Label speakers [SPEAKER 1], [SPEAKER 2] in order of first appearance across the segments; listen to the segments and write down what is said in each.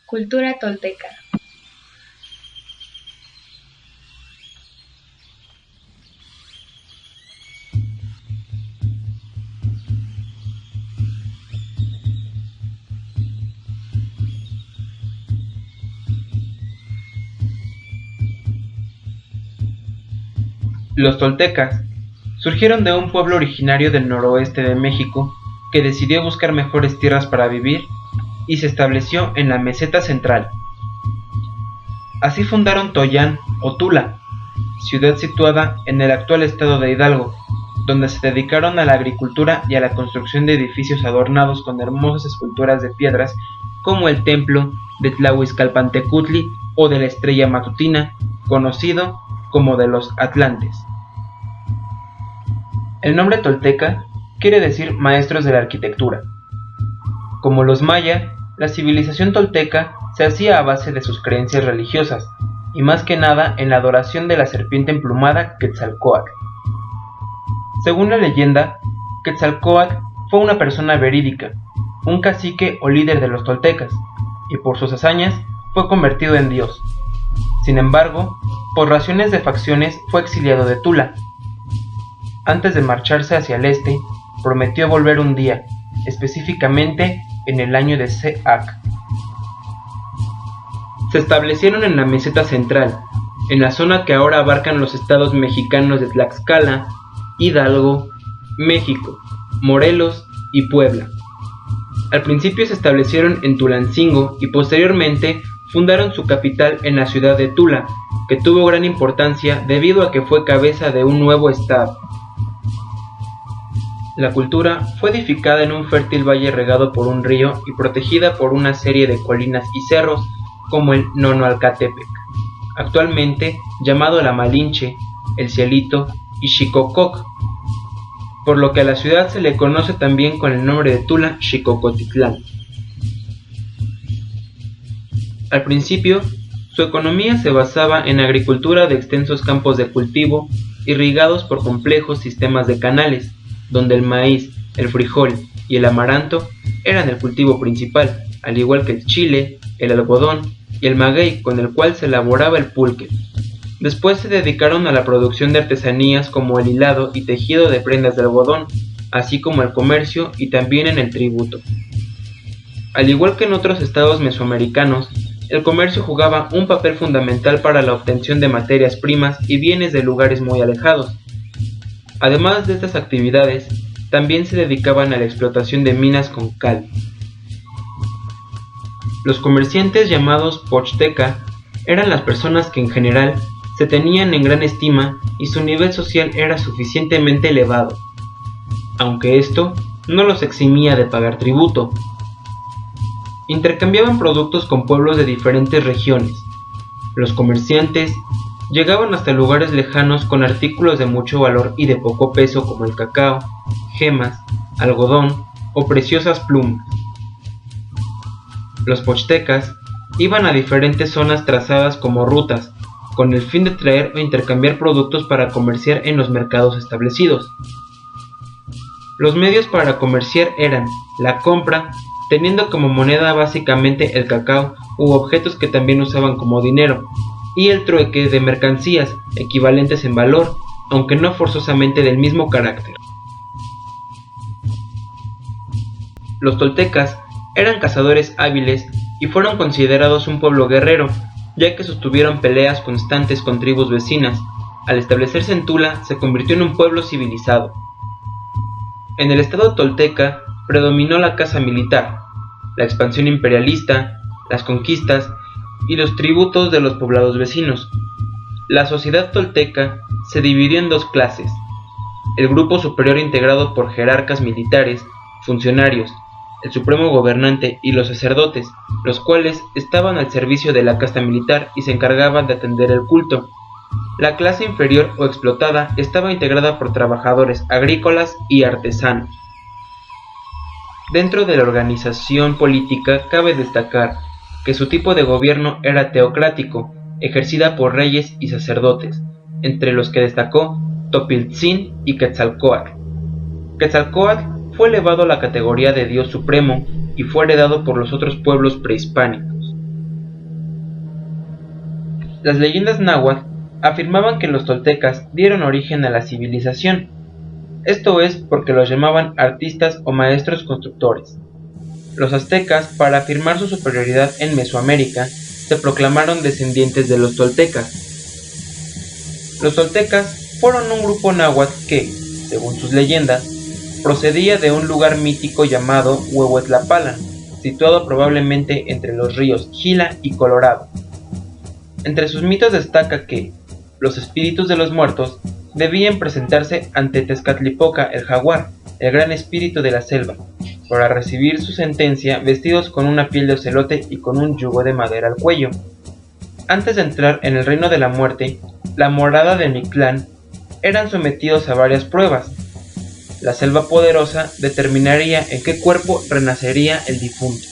[SPEAKER 1] Cultura tolteca.
[SPEAKER 2] Los toltecas surgieron de un pueblo originario del noroeste de México que decidió buscar mejores tierras para vivir y se estableció en la meseta central. Así fundaron Toyán o Tula, ciudad situada en el actual estado de Hidalgo, donde se dedicaron a la agricultura y a la construcción de edificios adornados con hermosas esculturas de piedras como el templo de Tlahuizcalpantecutli o de la estrella matutina, conocido como de los Atlantes. El nombre tolteca quiere decir maestros de la arquitectura. Como los maya, la civilización tolteca se hacía a base de sus creencias religiosas, y más que nada en la adoración de la serpiente emplumada Quetzalcóatl. Según la leyenda, Quetzalcóatl fue una persona verídica, un cacique o líder de los toltecas, y por sus hazañas fue convertido en dios. Sin embargo, por razones de facciones fue exiliado de Tula. Antes de marcharse hacia el este, prometió volver un día, específicamente en el año de Seac. Se establecieron en la meseta central, en la zona que ahora abarcan los estados mexicanos de Tlaxcala, Hidalgo, México, Morelos y Puebla. Al principio se establecieron en Tulancingo y posteriormente fundaron su capital en la ciudad de Tula, que tuvo gran importancia debido a que fue cabeza de un nuevo estado. La cultura fue edificada en un fértil valle regado por un río y protegida por una serie de colinas y cerros como el Nonoalcatepec, actualmente llamado La Malinche, El Cielito y Xicococ, por lo que a la ciudad se le conoce también con el nombre de Tula Xicocotitlán. Al principio, su economía se basaba en agricultura de extensos campos de cultivo irrigados por complejos sistemas de canales, donde el maíz, el frijol y el amaranto eran el cultivo principal, al igual que el chile, el algodón y el maguey con el cual se elaboraba el pulque. Después se dedicaron a la producción de artesanías como el hilado y tejido de prendas de algodón, así como el comercio y también en el tributo. Al igual que en otros estados mesoamericanos, el comercio jugaba un papel fundamental para la obtención de materias primas y bienes de lugares muy alejados. Además de estas actividades, también se dedicaban a la explotación de minas con cal. Los comerciantes llamados pochteka eran las personas que en general se tenían en gran estima y su nivel social era suficientemente elevado, aunque esto no los eximía de pagar tributo. Intercambiaban productos con pueblos de diferentes regiones. Los comerciantes llegaban hasta lugares lejanos con artículos de mucho valor y de poco peso como el cacao, gemas, algodón o preciosas plumas. Los pochtecas iban a diferentes zonas trazadas como rutas, con el fin de traer o intercambiar productos para comerciar en los mercados establecidos. Los medios para comerciar eran la compra, teniendo como moneda básicamente el cacao u objetos que también usaban como dinero, y el trueque de mercancías equivalentes en valor, aunque no forzosamente del mismo carácter. Los toltecas eran cazadores hábiles y fueron considerados un pueblo guerrero, ya que sostuvieron peleas constantes con tribus vecinas. Al establecerse en Tula, se convirtió en un pueblo civilizado. En el estado tolteca predominó la caza militar, la expansión imperialista, las conquistas y los tributos de los poblados vecinos. La sociedad tolteca se dividió en dos clases: el grupo superior integrado por jerarcas militares, funcionarios, el supremo gobernante y los sacerdotes, los cuales estaban al servicio de la casta militar y se encargaban de atender el culto. La clase inferior o explotada estaba integrada por trabajadores agrícolas y artesanos. Dentro de la organización política cabe destacar que su tipo de gobierno era teocrático, ejercida por reyes y sacerdotes, entre los que destacó Topiltzin y Quetzalcóatl. Quetzalcóatl fue elevado a la categoría de Dios Supremo y fue heredado por los otros pueblos prehispánicos. Las leyendas náhuatl afirmaban que los toltecas dieron origen a la civilización, esto es porque los llamaban artistas o maestros constructores. Los aztecas, para afirmar su superioridad en Mesoamérica, se proclamaron descendientes de los toltecas. Los toltecas fueron un grupo náhuatl que, según sus leyendas, procedía de un lugar mítico llamado Huehuetlapala, situado probablemente entre los ríos Gila y Colorado. Entre sus mitos destaca que los espíritus de los muertos debían presentarse ante Tezcatlipoca el jaguar, el gran espíritu de la selva, para recibir su sentencia vestidos con una piel de ocelote y con un yugo de madera al cuello. Antes de entrar en el reino de la muerte, la morada de Mictlán, eran sometidos a varias pruebas. La selva poderosa determinaría en qué cuerpo renacería el difunto.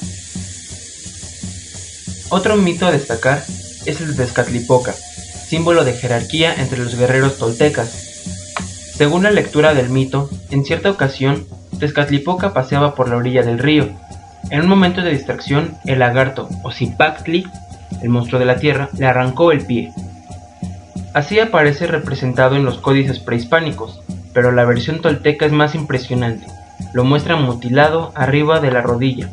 [SPEAKER 2] Otro mito a destacar es el de Tezcatlipoca, símbolo de jerarquía entre los guerreros toltecas. Según la lectura del mito, en cierta ocasión, Tezcatlipoca paseaba por la orilla del río. En un momento de distracción, el lagarto, o Zipactli, el monstruo de la tierra, le arrancó el pie. Así aparece representado en los códices prehispánicos, pero la versión tolteca es más impresionante. Lo muestra mutilado arriba de la rodilla.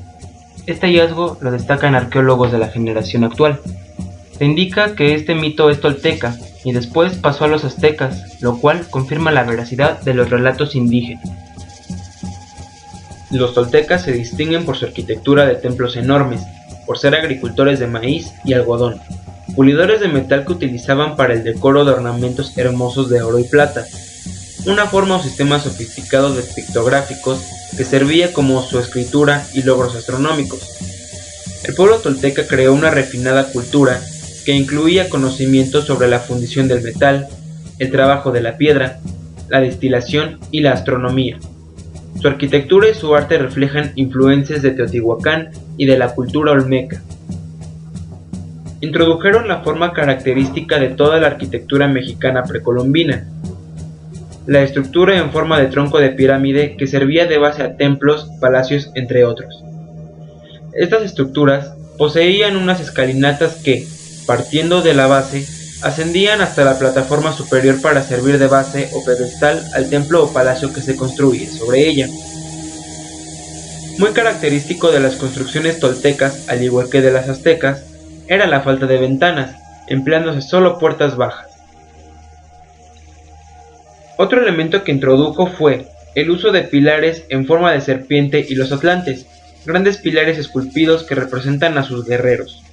[SPEAKER 2] Este hallazgo lo destacan arqueólogos de la generación actual. Se indica que este mito es tolteca y después pasó a los aztecas, lo cual confirma la veracidad de los relatos indígenas. Los toltecas se distinguen por su arquitectura de templos enormes, por ser agricultores de maíz y algodón, pulidores de metal que utilizaban para el decoro de ornamentos hermosos de oro y plata, una forma o sistema sofisticado de pictográficos que servía como su escritura y logros astronómicos. El pueblo tolteca creó una refinada cultura que incluía conocimientos sobre la fundición del metal, el trabajo de la piedra, la destilación y la astronomía. Su arquitectura y su arte reflejan influencias de Teotihuacán y de la cultura olmeca. Introdujeron la forma característica de toda la arquitectura mexicana precolombina, la estructura en forma de tronco de pirámide que servía de base a templos, palacios, entre otros. Estas estructuras poseían unas escalinatas que, partiendo de la base, ascendían hasta la plataforma superior para servir de base o pedestal al templo o palacio que se construía sobre ella. Muy característico de las construcciones toltecas, al igual que de las aztecas, era la falta de ventanas, empleándose solo puertas bajas. Otro elemento que introdujo fue el uso de pilares en forma de serpiente y los atlantes, grandes pilares esculpidos que representan a sus guerreros.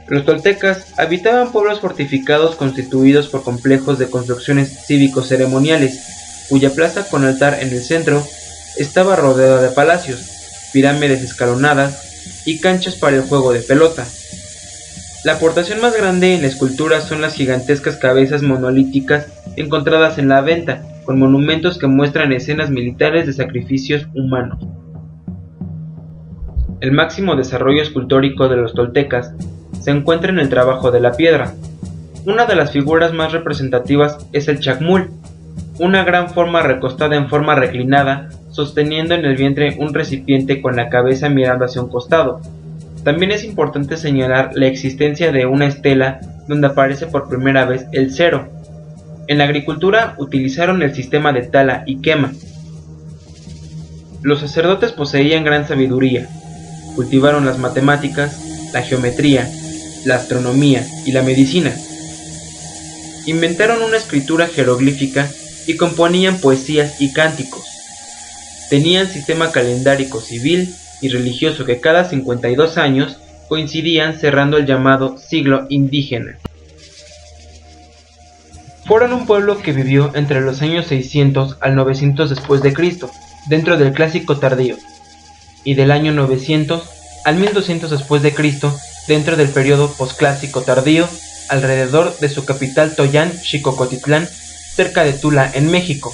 [SPEAKER 2] Los toltecas habitaban pueblos fortificados constituidos por complejos de construcciones cívico-ceremoniales, cuya plaza con altar en el centro estaba rodeada de palacios, pirámides escalonadas y canchas para el juego de pelota. La aportación más grande en la escultura son las gigantescas cabezas monolíticas encontradas en la venta, con monumentos que muestran escenas militares de sacrificios humanos. El máximo desarrollo escultórico de los toltecas se encuentra en el trabajo de la piedra. Una de las figuras más representativas es el chacmul, una gran forma recostada en forma reclinada, sosteniendo en el vientre un recipiente con la cabeza mirando hacia un costado. También es importante señalar la existencia de una estela donde aparece por primera vez el cero. En la agricultura utilizaron el sistema de tala y quema. Los sacerdotes poseían gran sabiduría, cultivaron las matemáticas, la geometría, la astronomía y la medicina. Inventaron una escritura jeroglífica y componían poesías y cánticos. Tenían sistema calendárico civil y religioso que cada 52 años coincidían cerrando el llamado siglo indígena. Fueron un pueblo que vivió entre los años 600 al 900 después de Cristo, dentro del Clásico tardío, y del año 900 al 1200 después de Cristo, dentro del periodo posclásico tardío, alrededor de su capital Toyán, Xicocotitlán, cerca de Tula, en México.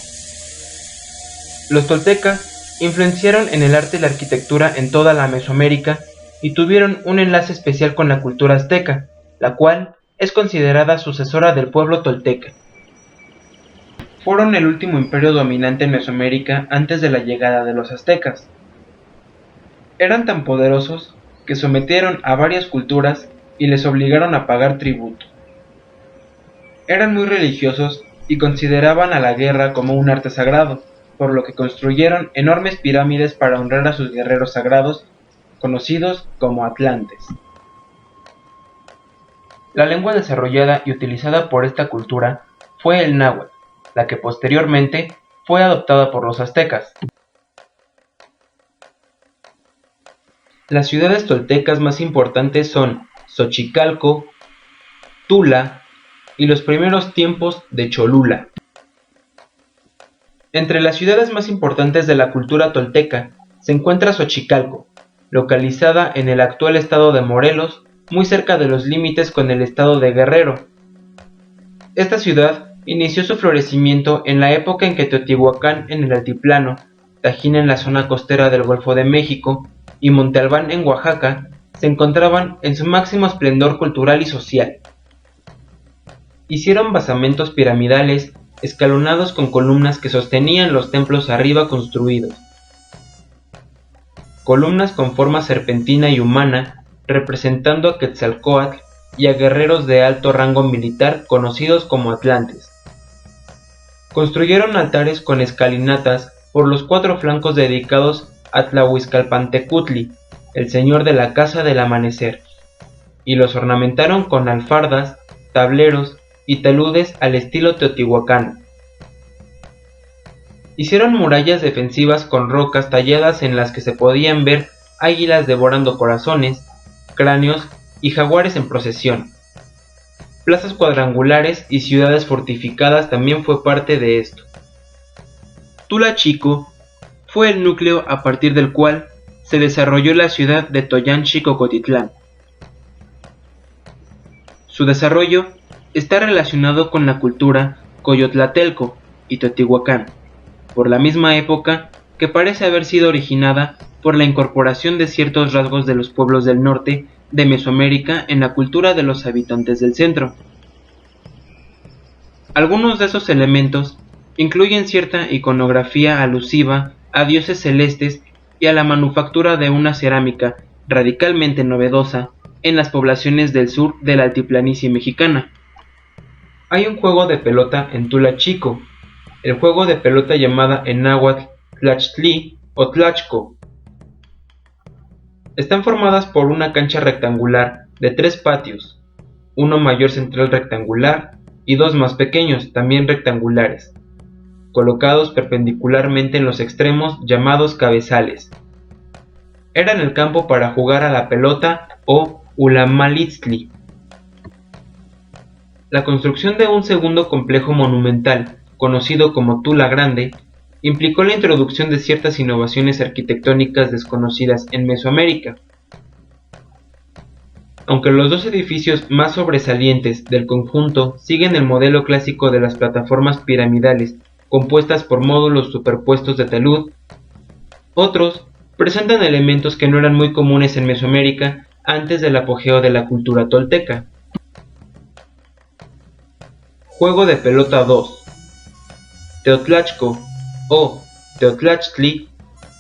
[SPEAKER 2] Los toltecas influenciaron en el arte y la arquitectura en toda la Mesoamérica y tuvieron un enlace especial con la cultura azteca, la cual es considerada sucesora del pueblo tolteca. Fueron el último imperio dominante en Mesoamérica antes de la llegada de los aztecas. Eran tan poderosos que sometieron a varias culturas y les obligaron a pagar tributo. Eran muy religiosos y consideraban a la guerra como un arte sagrado, por lo que construyeron enormes pirámides para honrar a sus guerreros sagrados, conocidos como atlantes. La lengua desarrollada y utilizada por esta cultura fue el náhuatl, la que posteriormente fue adoptada por los aztecas. Las ciudades toltecas más importantes son Xochicalco, Tula y los primeros tiempos de Cholula. Entre las ciudades más importantes de la cultura tolteca se encuentra Xochicalco, localizada en el actual estado de Morelos, muy cerca de los límites con el estado de Guerrero. Esta ciudad inició su florecimiento en la época en que Teotihuacán en el altiplano, Tajín en la zona costera del Golfo de México y Monte Albán en Oaxaca se encontraban en su máximo esplendor cultural y social. Hicieron basamentos piramidales escalonados con columnas que sostenían los templos arriba construidos. Columnas con forma serpentina y humana, representando a Quetzalcóatl y a guerreros de alto rango militar conocidos como atlantes. Construyeron altares con escalinatas por los 4 flancos dedicados a Tlahuizcalpantecutli, el señor de la Casa del Amanecer, y los ornamentaron con alfardas, tableros y taludes al estilo teotihuacano. Hicieron murallas defensivas con rocas talladas en las que se podían ver águilas devorando corazones, cráneos y jaguares en procesión. Plazas cuadrangulares y ciudades fortificadas también fue parte de esto. Tula Chico fue el núcleo a partir del cual se desarrolló la ciudad de Toyanchi-Cocotitlán. Su desarrollo está relacionado con la cultura coyotlatelco y Teotihuacán, por la misma época que parece haber sido originada por la incorporación de ciertos rasgos de los pueblos del norte de Mesoamérica en la cultura de los habitantes del centro. Algunos de esos elementos incluyen cierta iconografía alusiva a dioses celestes y a la manufactura de una cerámica radicalmente novedosa en las poblaciones del sur de la altiplanicie mexicana. Hay un juego de pelota en Tula Chico, el juego de pelota llamada en náhuatl Tlachtli o Tlachco. Están formadas por una cancha rectangular de 3 patios, uno mayor central rectangular y 2 más pequeños, también rectangulares, colocados perpendicularmente en los extremos llamados cabezales. Eran el campo para jugar a la pelota o ulamalitzli. La construcción de un segundo complejo monumental, conocido como Tula Grande, implicó la introducción de ciertas innovaciones arquitectónicas desconocidas en Mesoamérica. Aunque los 2 edificios más sobresalientes del conjunto siguen el modelo clásico de las plataformas piramidales compuestas por módulos superpuestos de talud, otros presentan elementos que no eran muy comunes en Mesoamérica antes del apogeo de la cultura tolteca. Juego de pelota 2. Teotlachco o Teotlachtli,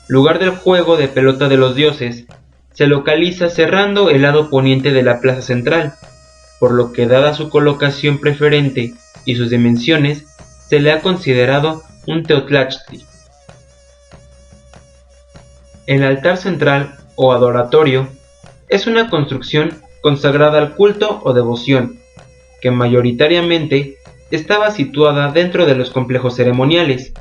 [SPEAKER 2] lugar del juego de pelota de los dioses, se localiza cerrando el lado poniente de la plaza central, por lo que dada su colocación preferente y sus dimensiones, se le ha considerado un Teotlachtli. El altar central o adoratorio es una construcción consagrada al culto o devoción, que mayoritariamente estaba situada dentro de los complejos ceremoniales.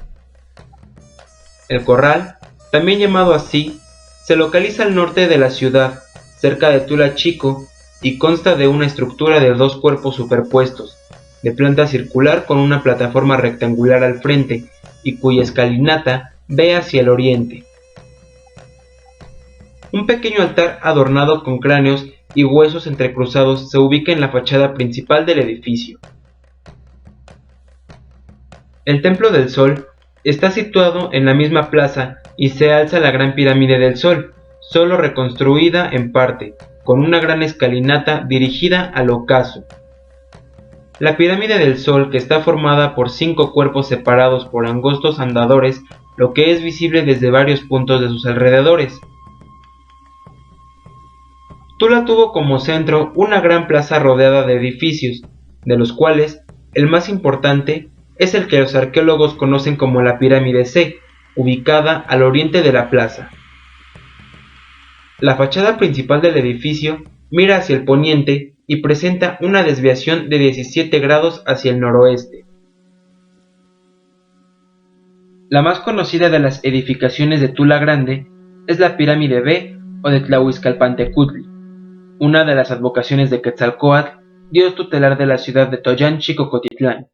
[SPEAKER 2] El corral, también llamado así, se localiza al norte de la ciudad, cerca de Tula Chico, y consta de una estructura de 2 cuerpos superpuestos, de planta circular con una plataforma rectangular al frente y cuya escalinata ve hacia el oriente. Un pequeño altar adornado con cráneos y huesos entrecruzados se ubica en la fachada principal del edificio. El Templo del Sol está situado en la misma plaza y se alza la Gran Pirámide del Sol, solo reconstruida en parte, con una gran escalinata dirigida al ocaso. La Pirámide del Sol, que está formada por 5 cuerpos separados por angostos andadores, lo que es visible desde varios puntos de sus alrededores. Tula tuvo como centro una gran plaza rodeada de edificios, de los cuales El más importante es el que los arqueólogos conocen como la Pirámide C, ubicada al oriente de la plaza. La fachada principal del edificio mira hacia el poniente y presenta una desviación de 17 grados hacia el noroeste. La más conocida de las edificaciones de Tula Grande es la Pirámide B o de Tlahuizcalpantecutli, una de las advocaciones de Quetzalcóatl, dios tutelar de la ciudad de Toyanchi-Cocotitlán.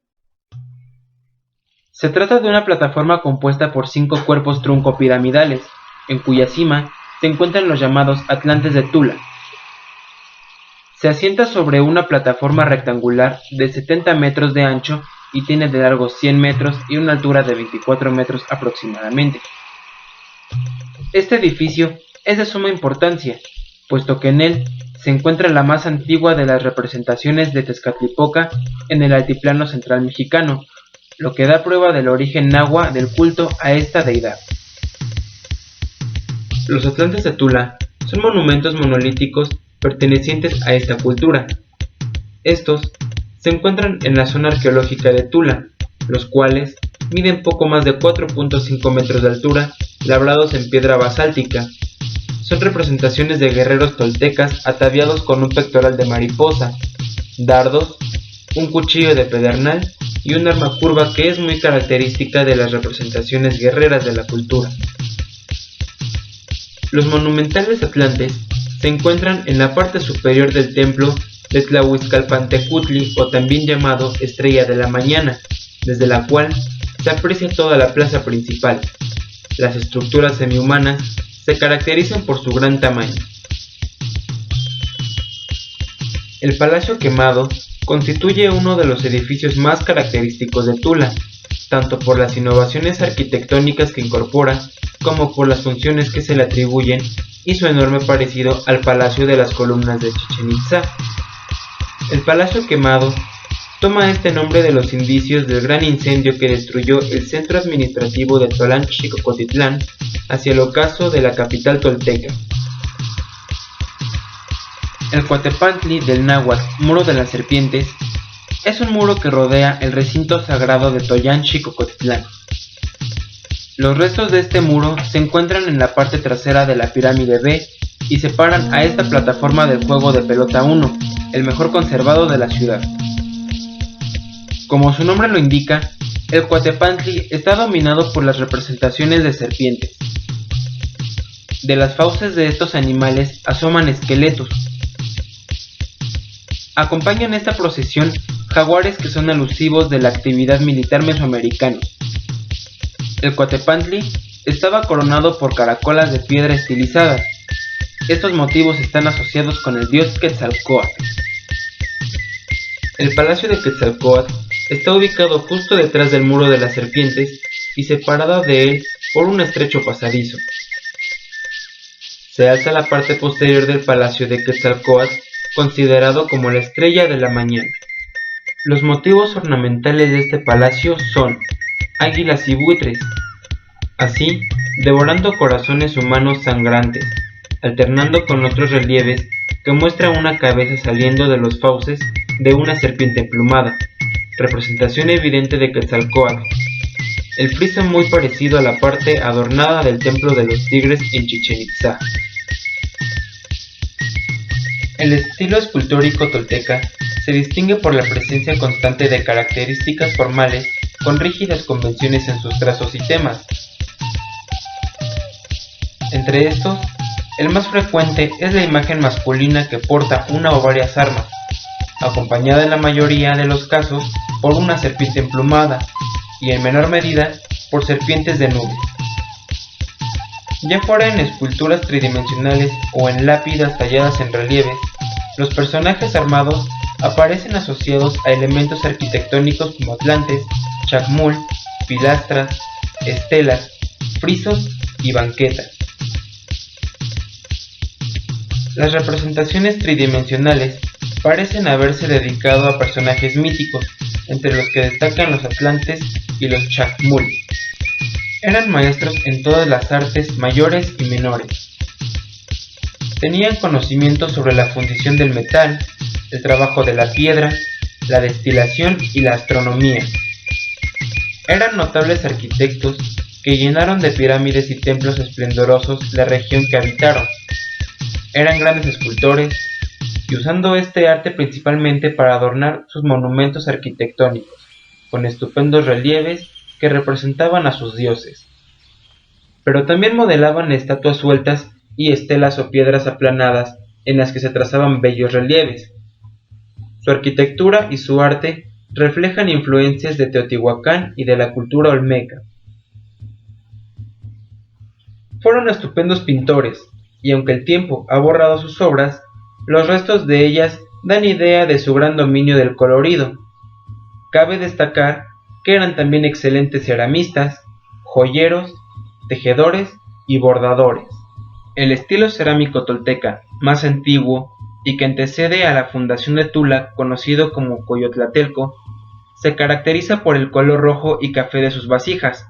[SPEAKER 2] Se trata de una plataforma compuesta por 5 cuerpos truncopiramidales, en cuya cima se encuentran los llamados Atlantes de Tula. Se asienta sobre una plataforma rectangular de 70 metros de ancho y tiene de largo 100 metros y una altura de 24 metros aproximadamente. Este edificio es de suma importancia, puesto que en él se encuentra la más antigua de las representaciones de Tezcatlipoca en el altiplano central mexicano, lo que da prueba del origen náhua del culto a esta deidad. Los Atlantes de Tula son monumentos monolíticos pertenecientes a esta cultura. Estos se encuentran en la zona arqueológica de Tula, los cuales miden poco más de 4.5 metros de altura, labrados en piedra basáltica. Son representaciones de guerreros toltecas ataviados con un pectoral de mariposa, dardos, un cuchillo de pedernal y un arma curva que es muy característica de las representaciones guerreras de la cultura. Los monumentales atlantes se encuentran en la parte superior del templo de Tlahuizcalpantecutli, o también llamado Estrella de la Mañana, desde la cual se aprecia toda la plaza principal. Las estructuras semihumanas se caracterizan por su gran tamaño. El Palacio Quemado constituye uno de los edificios más característicos de Tula, tanto por las innovaciones arquitectónicas que incorpora, como por las funciones que se le atribuyen y su enorme parecido al Palacio de las Columnas de Chichén Itzá. El Palacio Quemado toma este nombre de los indicios del gran incendio que destruyó el centro administrativo de Tolanchi-Cocotitlán hacia el ocaso de la capital tolteca. El Coatepantli del náhuatl, Muro de las Serpientes, es un muro que rodea el recinto sagrado de Toyanchi-Cocotitlán. Los restos de este muro se encuentran en la parte trasera de la Pirámide B y separan a esta plataforma del juego de pelota 1, el mejor conservado de la ciudad. Como su nombre lo indica, el Coatepantli está dominado por las representaciones de serpientes. De las fauces de estos animales asoman esqueletos. Acompañan esta procesión jaguares que son alusivos de la actividad militar mesoamericana. El Coatepantli estaba coronado por caracolas de piedra estilizadas. Estos motivos están asociados con el dios Quetzalcóatl. El Palacio de Quetzalcóatl está ubicado justo detrás del Muro de las Serpientes y separado de él por un estrecho pasadizo. Se alza la parte posterior del Palacio de Quetzalcóatl, considerado como la Estrella de la Mañana. Los motivos ornamentales de este palacio son águilas y buitres, así devorando corazones humanos sangrantes, alternando con otros relieves que muestran una cabeza saliendo de los fauces de una serpiente emplumada, representación evidente de Quetzalcóatl. El friso muy parecido a la parte adornada del Templo de los Tigres en Chichén Itzá. El estilo escultórico tolteca se distingue por la presencia constante de características formales con rígidas convenciones en sus trazos y temas. Entre estos, el más frecuente es la imagen masculina que porta una o varias armas, acompañada en la mayoría de los casos por una serpiente emplumada y en menor medida por serpientes de nubes. Ya fuera en esculturas tridimensionales o en lápidas talladas en relieves, los personajes armados aparecen asociados a elementos arquitectónicos como atlantes, chacmul, pilastras, estelas, frisos y banquetas. Las representaciones tridimensionales parecen haberse dedicado a personajes míticos, entre los que destacan los atlantes y los chacmul. Eran maestros en todas las artes mayores y menores. Tenían conocimiento sobre la fundición del metal, el trabajo de la piedra, la destilación y la astronomía. Eran notables arquitectos que llenaron de pirámides y templos esplendorosos la región que habitaron. Eran grandes escultores, y usando este arte principalmente para adornar sus monumentos arquitectónicos, con estupendos relieves que representaban a sus dioses. Pero también modelaban estatuas sueltas y estelas o piedras aplanadas en las que se trazaban bellos relieves. Su arquitectura y su arte reflejan influencias de Teotihuacán y de la cultura olmeca. Fueron estupendos pintores, y aunque el tiempo ha borrado sus obras, los restos de ellas dan idea de su gran dominio del colorido. Cabe destacar que eran también excelentes ceramistas, joyeros, tejedores y bordadores. El estilo cerámico tolteca más antiguo y que antecede a la fundación de Tula, conocido como Coyotlatelco, se caracteriza por el color rojo y café de sus vasijas.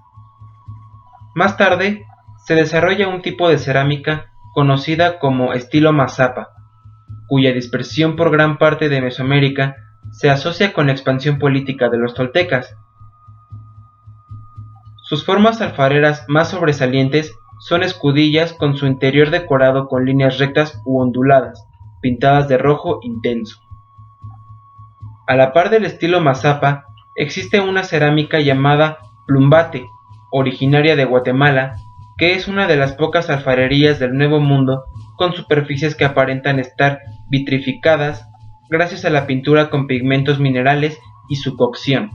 [SPEAKER 2] Más tarde, se desarrolla un tipo de cerámica conocida como estilo mazapa, cuya dispersión por gran parte de Mesoamérica se asocia con la expansión política de los toltecas. Sus formas alfareras más sobresalientes son escudillas con su interior decorado con líneas rectas u onduladas, pintadas de rojo intenso. A la par del estilo mazapa, existe una cerámica llamada plumbate, originaria de Guatemala, que es una de las pocas alfarerías del Nuevo Mundo con superficies que aparentan estar vitrificadas gracias a la pintura con pigmentos minerales y su cocción.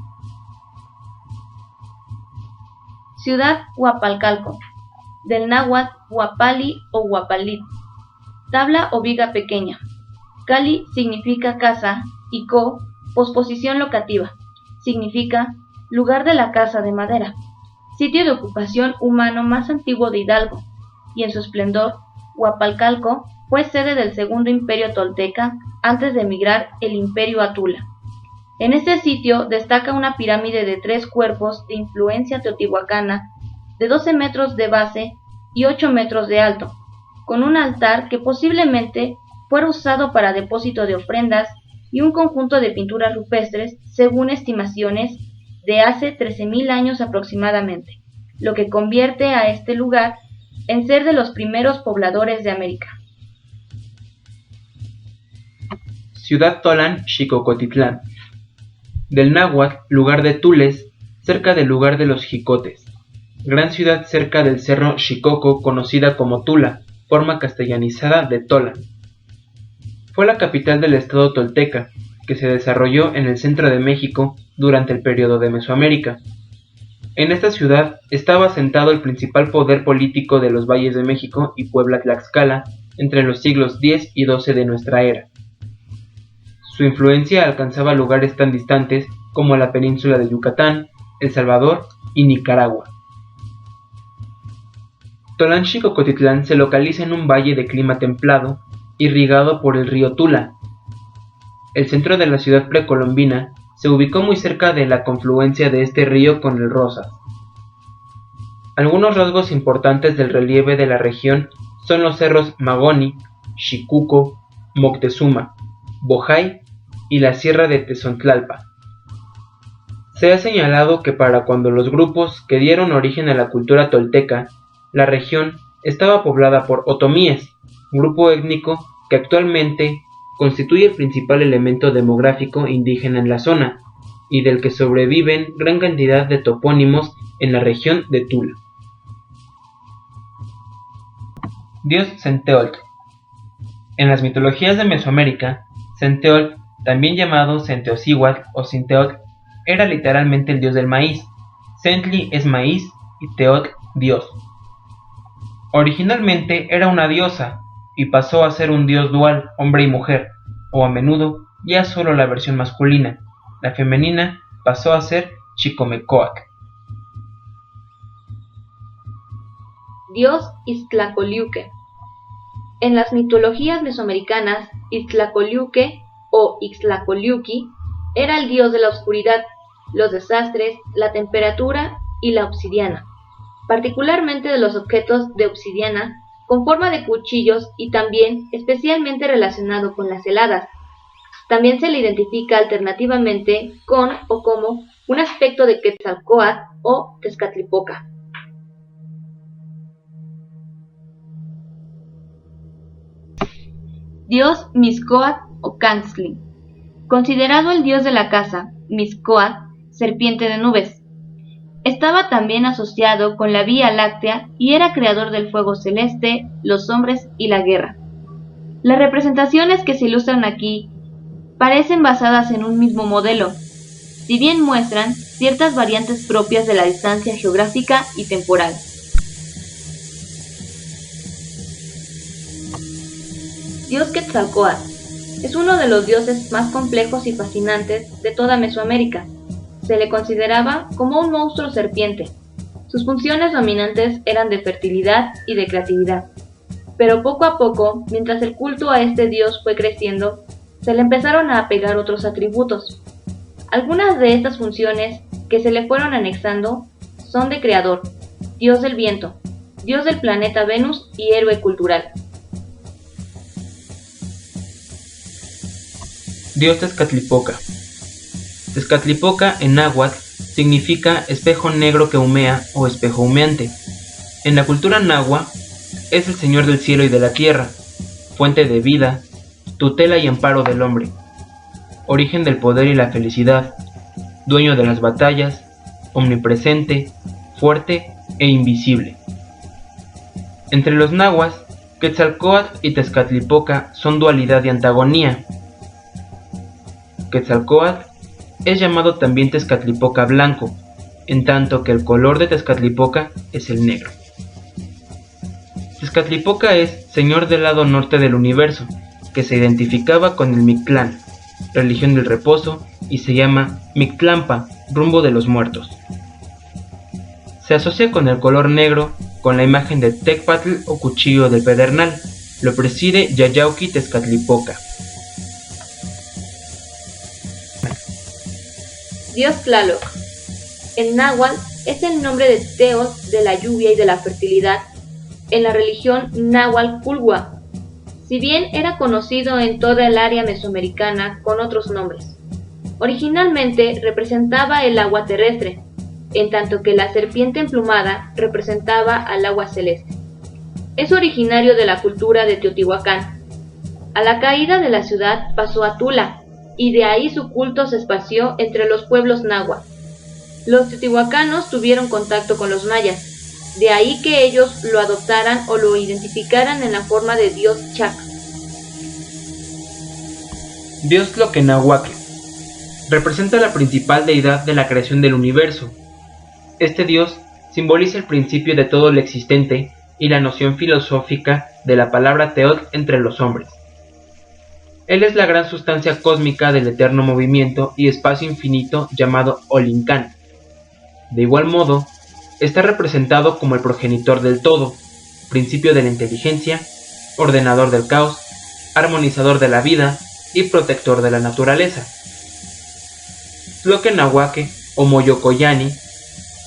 [SPEAKER 1] Ciudad Huapalcalco, del náhuatl Huapali o Huapalit, tabla o viga pequeña. Cali significa casa y co, posposición locativa, significa lugar de la casa de madera, sitio de ocupación humano más antiguo de Hidalgo, y en su esplendor, Huapalcalco fue sede del segundo imperio tolteca antes de emigrar el imperio a Tula. En este sitio destaca una pirámide de 3 cuerpos de influencia teotihuacana de 12 metros de base y 8 metros de alto, con un altar que posiblemente fuera usado para depósito de ofrendas y un conjunto de pinturas rupestres según estimaciones de hace 13.000 años aproximadamente, lo que convierte a este lugar en ser de los primeros pobladores de América.
[SPEAKER 2] Ciudad Tolan, Xicocotitlán. Del náhuatl, lugar de Tules, cerca del lugar de los Jicotes. Gran ciudad cerca del cerro Xicoco, conocida como Tula, forma castellanizada de Tolan. Fue la capital del estado tolteca, que se desarrolló en el centro de México durante el periodo de Mesoamérica. En esta ciudad estaba asentado el principal poder político de los valles de México y Puebla-Tlaxcala entre los siglos X y XII de nuestra era. Su influencia alcanzaba lugares tan distantes como la península de Yucatán, El Salvador y Nicaragua. Tolan-Xicocotitlán se localiza en un valle de clima templado, irrigado por el río Tula. El centro de la ciudad precolombina se ubicó muy cerca de la confluencia de este río con el Rosas. Algunos rasgos importantes del relieve de la región son los cerros Magoni, Xicuco, Moctezuma, Bojay y la sierra de Tezontlalpa. Se ha señalado que para cuando los grupos que dieron origen a la cultura tolteca, la región estaba poblada por otomíes, grupo étnico que actualmente constituye el principal elemento demográfico indígena en la zona, y del que sobreviven gran cantidad de topónimos en la región de Tula. Dios Centeotl. En las mitologías de Mesoamérica, Centeotl, también llamado Centeocihuatl o Cinteotl, era literalmente el dios del maíz. Centli es maíz y Teotl dios. Originalmente era una diosa, y pasó a ser un dios dual, hombre y mujer, o a menudo ya solo la versión masculina. La femenina pasó a ser Chicomecoatl.
[SPEAKER 1] Dios Ixtlacoliuque. En las mitologías mesoamericanas, Ixtlacoliuque o Ixtlacoliuqui era el dios de la oscuridad, los desastres, la temperatura y la obsidiana, particularmente de los objetos de obsidiana con forma de cuchillos y también especialmente relacionado con las heladas. También se le identifica alternativamente con o como un aspecto de Quetzalcóatl o Tezcatlipoca. Dios Mixcoatl o Canxtli. Considerado el dios de la caza, Mixcoatl, serpiente de nubes. Estaba también asociado con la Vía Láctea y era creador del fuego celeste, los hombres y la guerra. Las representaciones que se ilustran aquí parecen basadas en un mismo modelo, si bien muestran ciertas variantes propias de la distancia geográfica y temporal. Dios Quetzalcóatl es uno de los dioses más complejos y fascinantes de toda Mesoamérica. Se le consideraba como un monstruo serpiente. Sus funciones dominantes eran de fertilidad y de creatividad. Pero poco a poco, mientras el culto a este dios fue creciendo, se le empezaron a apegar otros atributos. Algunas de estas funciones que se le fueron anexando son de creador, dios del viento, dios del planeta Venus y héroe cultural.
[SPEAKER 2] Dios Tezcatlipoca. Tezcatlipoca en náhuatl significa espejo negro que humea o espejo humeante. En la cultura náhuatl es el señor del cielo y de la tierra, fuente de vida, tutela y amparo del hombre, origen del poder y la felicidad, dueño de las batallas, omnipresente, fuerte e invisible. Entre los nahuas, Quetzalcóatl y Tezcatlipoca son dualidad y antagonía. Quetzalcóatl es llamado también Tezcatlipoca blanco, en tanto que el color de Tezcatlipoca es el negro. Tezcatlipoca es señor del lado norte del universo, que se identificaba con el Mictlán, religión del reposo, y se llama Mictlampa, rumbo de los muertos. Se asocia con el color negro, con la imagen de Tecpatl o cuchillo del pedernal. Lo preside Yayauqui Tezcatlipoca.
[SPEAKER 1] Dios Tlaloc. En náhuatl es el nombre de Teotl de la lluvia y de la fertilidad en la religión náhuatl Culhua, si bien era conocido en toda el área mesoamericana con otros nombres. Originalmente representaba el agua terrestre, en tanto que la serpiente emplumada representaba al agua celeste. Es originario de la cultura de Teotihuacán. A la caída de la ciudad pasó a Tula, y de ahí su culto se esparció entre los pueblos náhuatl. Los teotihuacanos tuvieron contacto con los mayas, de ahí que ellos lo adoptaran o lo identificaran en la forma de dios Chac.
[SPEAKER 2] Dios Tloquenahuaque. Representa la principal deidad de la creación del universo. Este dios simboliza el principio de todo lo existente y la noción filosófica de la palabra Teotl entre los hombres. Él es la gran sustancia cósmica del eterno movimiento y espacio infinito llamado Olincán. De igual modo, está representado como el progenitor del todo, principio de la inteligencia, ordenador del caos, armonizador de la vida y protector de la naturaleza. Tloquenahuaque o Moyocoyani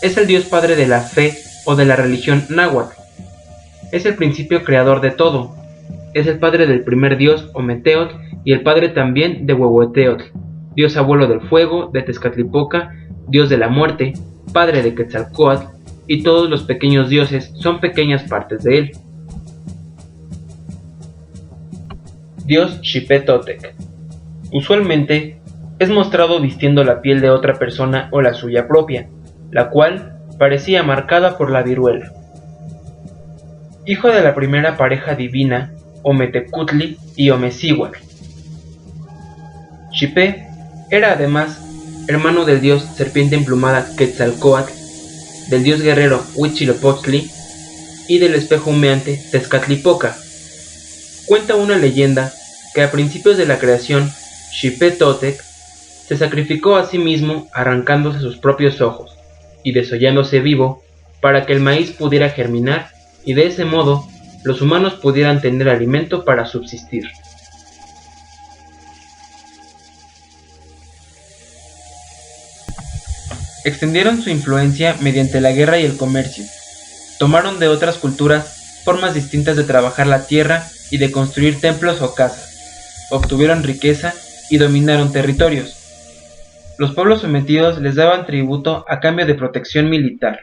[SPEAKER 2] es el dios padre de la fe o de la religión náhuatl. Es el principio creador de todo. Es el padre del primer dios Ometeotl y el padre también de Huehueteotl, dios abuelo del fuego de Tezcatlipoca, dios de la muerte, padre de Quetzalcóatl, y todos los pequeños dioses son pequeñas partes de él. Dios Xipe Totec. Usualmente es mostrado vistiendo la piel de otra persona o la suya propia, la cual parecía marcada por la viruela. Hijo de la primera pareja divina, Ometecutli y Omecihuatl. Xipe era además hermano del dios serpiente emplumada Quetzalcóatl, del dios guerrero Huitzilopochtli y del espejo humeante Tezcatlipoca. Cuenta una leyenda que a principios de la creación, Xipe Totec se sacrificó a sí mismo arrancándose sus propios ojos y desollándose vivo para que el maíz pudiera germinar y de ese modo los humanos pudieran tener alimento para subsistir. Extendieron su influencia mediante la guerra y el comercio. Tomaron de otras culturas formas distintas de trabajar la tierra y de construir templos o casas. Obtuvieron riqueza y dominaron territorios. Los pueblos sometidos les daban tributo a cambio de protección militar.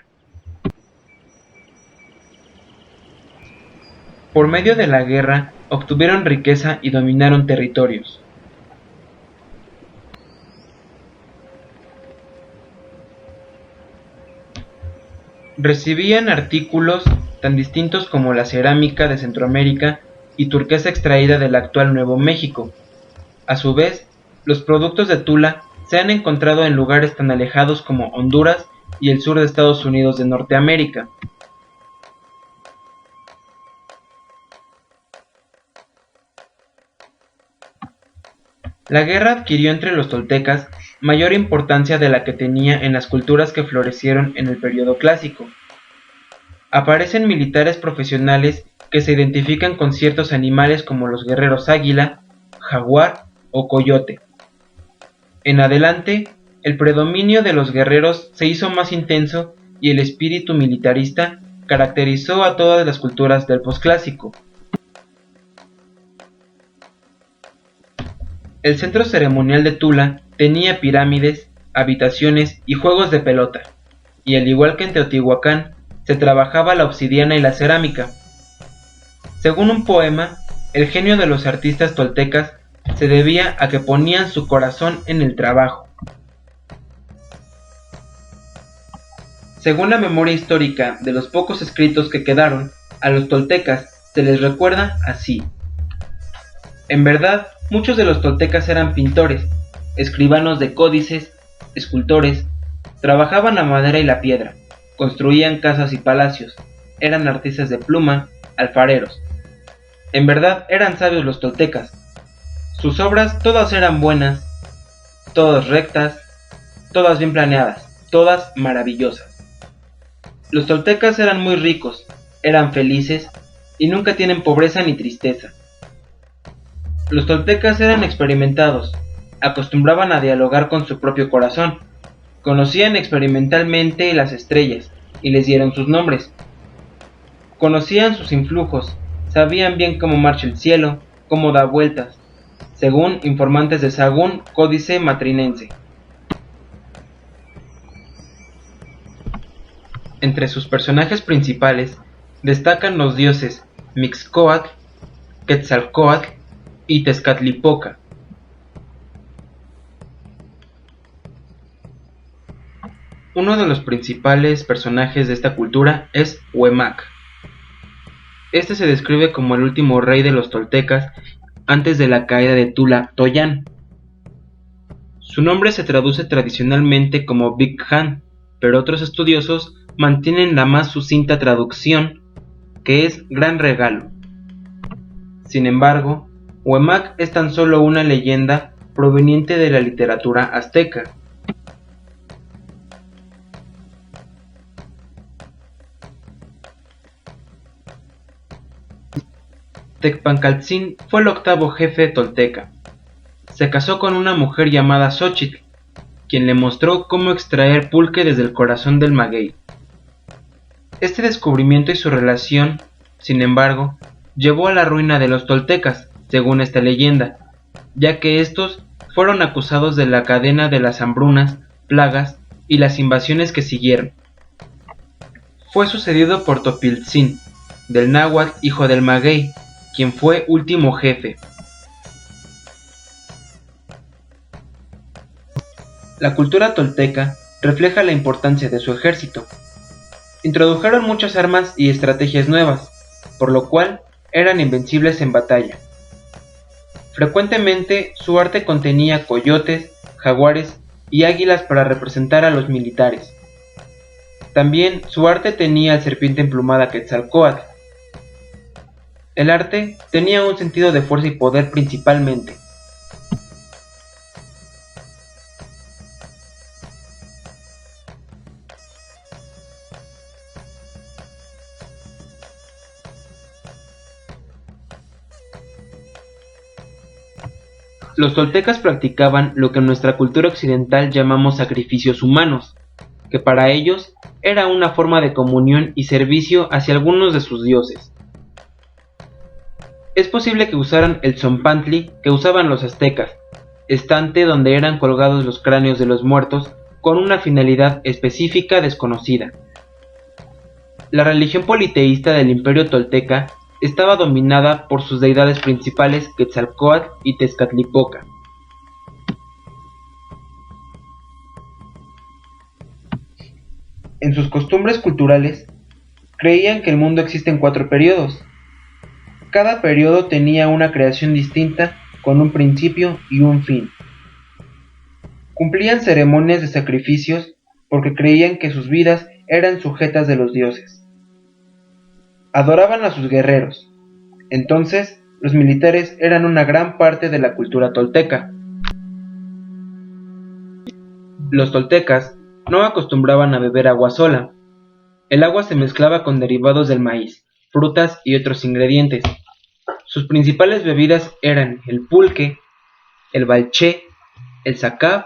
[SPEAKER 2] Por medio de la guerra, obtuvieron riqueza y dominaron territorios. Recibían artículos tan distintos como la cerámica de Centroamérica y turquesa extraída del actual Nuevo México. A su vez, los productos de Tula se han encontrado en lugares tan alejados como Honduras y el sur de Estados Unidos de Norteamérica. La guerra adquirió entre los toltecas mayor importancia de la que tenía en las culturas que florecieron en el periodo clásico. Aparecen militares profesionales que se identifican con ciertos animales como los guerreros águila, jaguar o coyote. En adelante, el predominio de los guerreros se hizo más intenso y el espíritu militarista caracterizó a todas las culturas del posclásico. El centro ceremonial de Tula tenía pirámides, habitaciones y juegos de pelota, y al igual que en Teotihuacán, se trabajaba la obsidiana y la cerámica. Según un poema, el genio de los artistas toltecas se debía a que ponían su corazón en el trabajo. Según la memoria histórica de los pocos escritos que quedaron, a los toltecas se les recuerda así. En verdad, muchos de los toltecas eran pintores, escribanos de códices, escultores, trabajaban la madera y la piedra, construían casas y palacios, eran artistas de pluma, alfareros. En verdad eran sabios los toltecas. Sus obras todas eran buenas, todas rectas, todas bien planeadas, todas maravillosas. Los toltecas eran muy ricos, eran felices y nunca tienen pobreza ni tristeza. Los toltecas eran experimentados, acostumbraban a dialogar con su propio corazón, conocían experimentalmente las estrellas y les dieron sus nombres. Conocían sus influjos, sabían bien cómo marcha el cielo, cómo da vueltas, según informantes de Sagún Códice Matrinense. Entre sus personajes principales destacan los dioses Mixcoatl, Quetzalcóatl y Tezcatlipoca. Uno de los principales personajes de esta cultura es Huemac. Este se describe como el último rey de los toltecas antes de la caída de Tula Toyán. Su nombre se traduce tradicionalmente como Big Han, pero otros estudiosos mantienen la más sucinta traducción, que es gran regalo. Sin embargo, Huemac es tan solo una leyenda proveniente de la literatura azteca. Tecpancaltzin fue el octavo jefe tolteca. Se casó con una mujer llamada Xochitl, quien le mostró cómo extraer pulque desde el corazón del maguey. Este descubrimiento y su relación, sin embargo, llevó a la ruina de los toltecas, según esta leyenda, ya que estos fueron acusados de la cadena de las hambrunas, plagas y las invasiones que siguieron. Fue sucedido por Topiltzin, del náhuatl hijo del maguey, quien fue último jefe. La cultura tolteca refleja la importancia de su ejército. Introdujeron muchas armas y estrategias nuevas, por lo cual eran invencibles en batalla. Frecuentemente su arte contenía coyotes, jaguares y águilas para representar a los militares. También su arte tenía al serpiente emplumada Quetzalcóatl. El arte tenía un sentido de fuerza y poder principalmente. Los toltecas practicaban lo que en nuestra cultura occidental llamamos sacrificios humanos, que para ellos era una forma de comunión y servicio hacia algunos de sus dioses. Es posible que usaran el tzompantli que usaban los aztecas, estante donde eran colgados los cráneos de los muertos con una finalidad específica desconocida. La religión politeísta del Imperio Tolteca estaba dominada por sus deidades principales Quetzalcóatl y Tezcatlipoca. En sus costumbres culturales, creían que el mundo existe en 4 periodos. Cada periodo tenía una creación distinta con un principio y un fin. Cumplían ceremonias de sacrificios porque creían que sus vidas eran sujetas de los dioses. Adoraban a sus guerreros. Entonces, los militares eran una gran parte de la cultura tolteca. Los toltecas no acostumbraban a beber agua sola. El agua se mezclaba con derivados del maíz, frutas y otros ingredientes. Sus principales bebidas eran el pulque, el balché, el zacab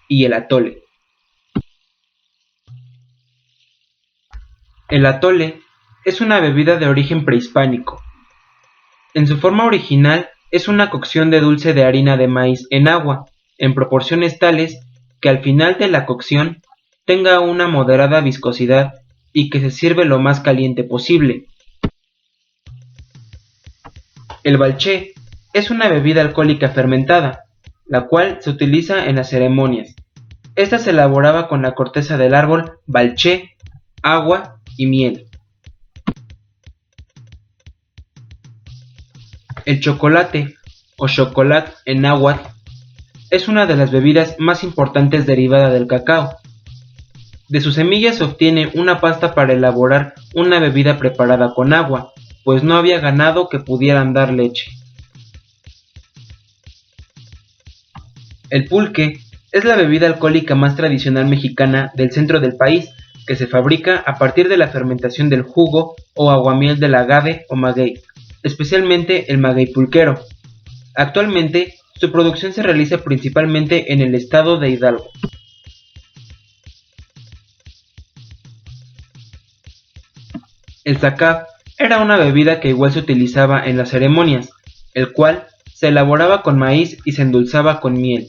[SPEAKER 2] y el atole. El atole es una bebida de origen prehispánico. En su forma original es una cocción de dulce de harina de maíz en agua, en proporciones tales que al final de la cocción tenga una moderada viscosidad y que se sirve lo más caliente posible. El balché es una bebida alcohólica fermentada, la cual se utiliza en las ceremonias. Esta se elaboraba con la corteza del árbol balché, agua y miel. El chocolate, o chocolat en náhuatl, es una de las bebidas más importantes derivada del cacao. De sus semillas se obtiene una pasta para elaborar una bebida preparada con agua, pues no había ganado que pudieran dar leche. El pulque es la bebida alcohólica más tradicional mexicana del centro del país, que se fabrica a partir de la fermentación del jugo o aguamiel del agave o maguey, especialmente el maguey pulquero. Actualmente, su producción se realiza principalmente en el estado de Hidalgo. El zacab era una bebida que igual se utilizaba en las ceremonias, el cual se elaboraba con maíz y se endulzaba con miel.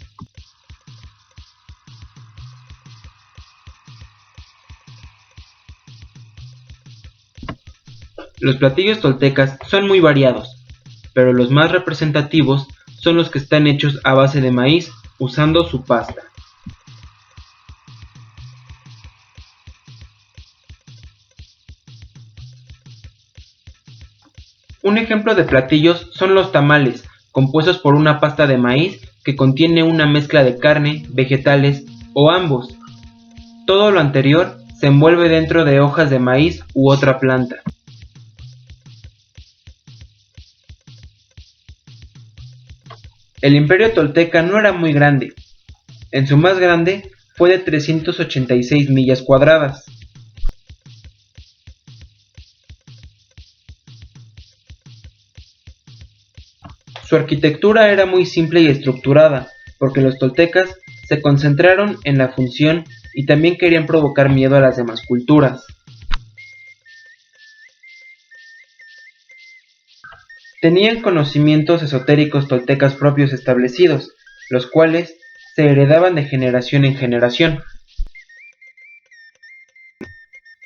[SPEAKER 2] Los platillos toltecas son muy variados, pero los más representativos son los que están hechos a base de maíz usando su pasta. Un ejemplo de platillos son los tamales, compuestos por una pasta de maíz que contiene una mezcla de carne, vegetales o ambos. Todo lo anterior se envuelve dentro de hojas de maíz u otra planta. El imperio tolteca no era muy grande. En su más grande fue de 386 millas cuadradas. Su arquitectura era muy simple y estructurada, porque los toltecas se concentraron en la función y también querían provocar miedo a las demás culturas. Tenían conocimientos esotéricos toltecas propios establecidos, los cuales se heredaban de generación en generación.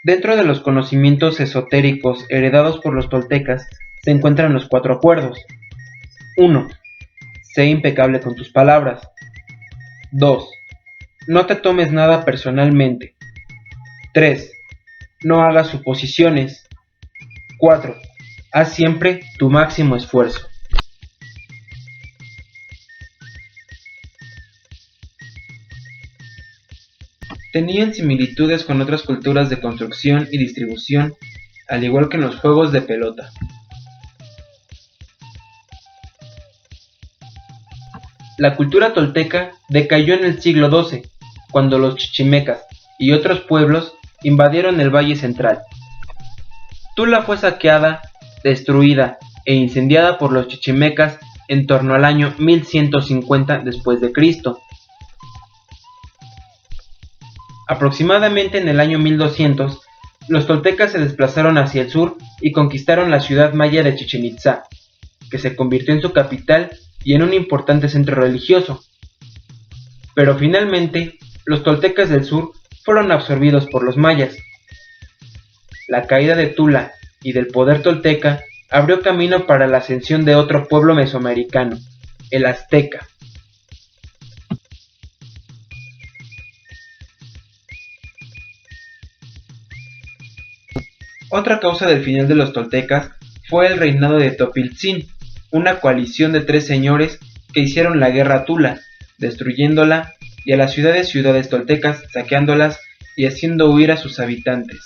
[SPEAKER 2] Dentro de los conocimientos esotéricos heredados por los toltecas se encuentran los 4 acuerdos. 1. Sé impecable con tus palabras. 2. No te tomes nada personalmente. 3. No hagas suposiciones. 4. Haz siempre tu máximo esfuerzo. Tenían similitudes con otras culturas de construcción y distribución, al igual que en los juegos de pelota. La cultura tolteca decayó en el siglo XII, cuando los chichimecas y otros pueblos invadieron el Valle Central. Tula fue saqueada, destruida e incendiada por los chichimecas en torno al año 1150 después de Cristo. Aproximadamente en el año 1200, los toltecas se desplazaron hacia el sur y conquistaron la ciudad maya de Chichén Itzá, que se convirtió en su capital y en un importante centro religioso. pero finalmente los toltecas del sur fueron absorbidos por los mayas. La caída de Tula y del poder tolteca abrió camino para la ascensión de otro pueblo mesoamericano, el azteca. Otra causa del final de los toltecas fue el reinado de Topiltzin, una coalición de 3 señores que hicieron la guerra a Tula, destruyéndola, y a las ciudades toltecas, saqueándolas y haciendo huir a sus habitantes.